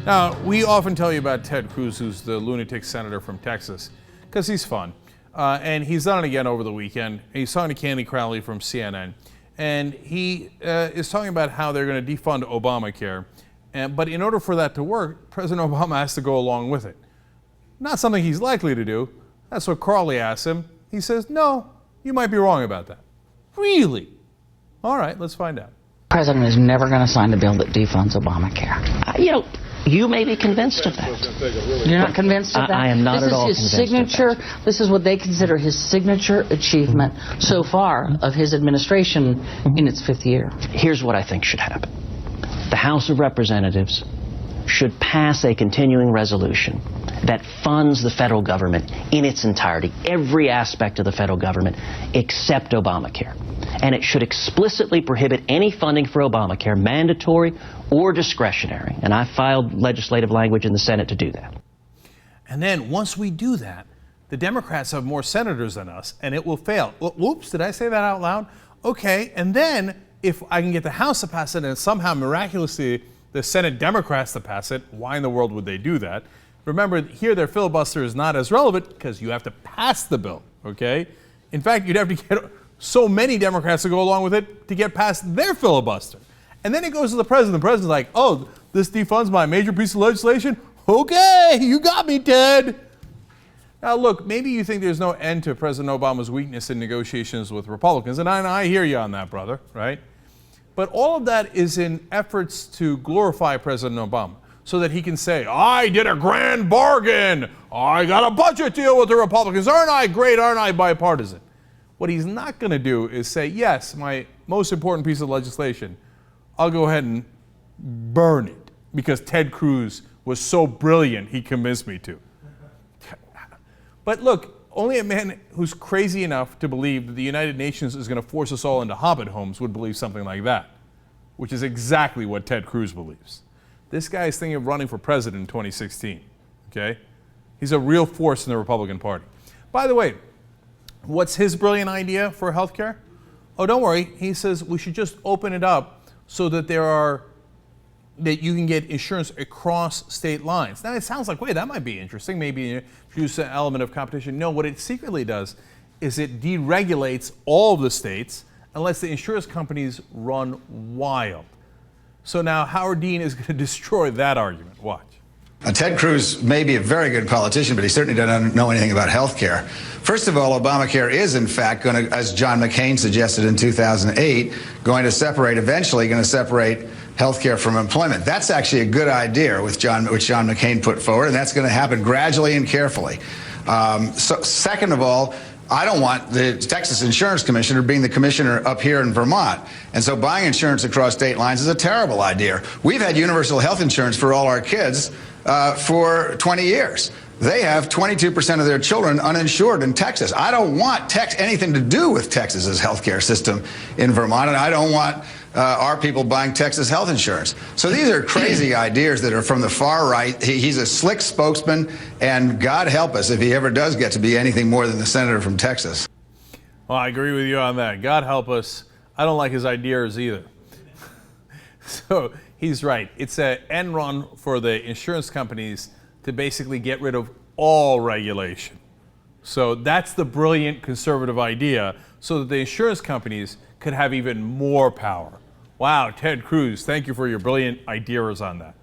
Now, we often tell you about Ted Cruz, who's the lunatic senator from Texas, because he's fun. And he's done it again over the weekend. He's talking to Candy Crowley from CNN. And he is talking about how they're going to defund Obamacare. But in order for that to work, President Obama has to go along with it. Not something he's likely to do. That's what Crowley asked him. He says, no, you might be wrong about that. Really? All right, let's find out. The president is never going to sign a bill that defunds Obamacare. You may be convinced of that. You're not convinced of that? I am not at all convinced. This is his signature. This is what they consider his signature achievement so far of his administration in its 5th year. Here's what I think should happen. The House of Representatives should pass a continuing resolution that funds the federal government in its entirety, every aspect of the federal government, except Obamacare. And it should explicitly prohibit any funding for Obamacare, mandatory or discretionary. And I filed legislative language in the Senate to do that. And then once we do that, the Democrats have more senators than us, and it will fail. Whoops, did I say that out loud? Okay, and then if I can get the House to pass it and somehow miraculously the Senate Democrats to pass it, why in the world would they do that? Remember, here their filibuster is not as relevant because you have to pass the bill, okay? In fact, you'd have to get so many Democrats to go along with it to get past their filibuster. And then it goes to the president. The president's like, oh, this defunds my major piece of legislation? Okay, you got me, Ted. Now, look, maybe you think there's no end to President Obama's weakness in negotiations with Republicans, and I hear you on that, brother, right? But all of that is in efforts to glorify President Obama so that he can say, I did a grand bargain. I got a budget deal with the Republicans. Aren't I great? Aren't I bipartisan? What he's not going to do is say, yes, my most important piece of legislation, I'll go ahead and burn it because Ted Cruz was so brilliant he convinced me to. But look, only a man who's crazy enough to believe that the United Nations is going to force us all into hobbit homes would believe something like that, which is exactly what Ted Cruz believes. This guy is thinking of running for president in 2016, okay? He's a real force in the Republican Party. By the way, what's his brilliant idea for health care? Oh, don't worry. He says we should just open it up so that that you can get insurance across state lines. Now, it sounds like, wait, that might be interesting. Maybe introduce an element of competition. No, what it secretly does is it deregulates all of the states and lets the insurance companies run wild. So now Howard Dean is going to destroy that argument. Watch. Ted Cruz may be a very good politician, but he certainly doesn't know anything about health care. First of all, Obamacare is, in fact, going to, as John McCain suggested in 2008, eventually going to separate health care from employment. That's actually a good idea which John McCain put forward, and that's going to happen gradually and carefully. Second of all, I don't want the Texas Insurance Commissioner being the commissioner up here in Vermont. And so buying insurance across state lines is a terrible idea. We've had universal health insurance for all our kids for 20 years. They have 22% of their children uninsured in Texas. I don't want anything to do with Texas's healthcare system in Vermont, and I don't want our people buying Texas health insurance. So these are crazy ideas that are from the far right. He's a slick spokesman, and God help us if he ever does get to be anything more than the senator from Texas. Well, I agree with you on that. God help us. I don't like his ideas either. So he's right. It's an end run for the insurance companies to basically get rid of all regulation. So that's the brilliant conservative idea, so that the insurance companies could have even more power. Wow, Ted Cruz, thank you for your brilliant ideas on that.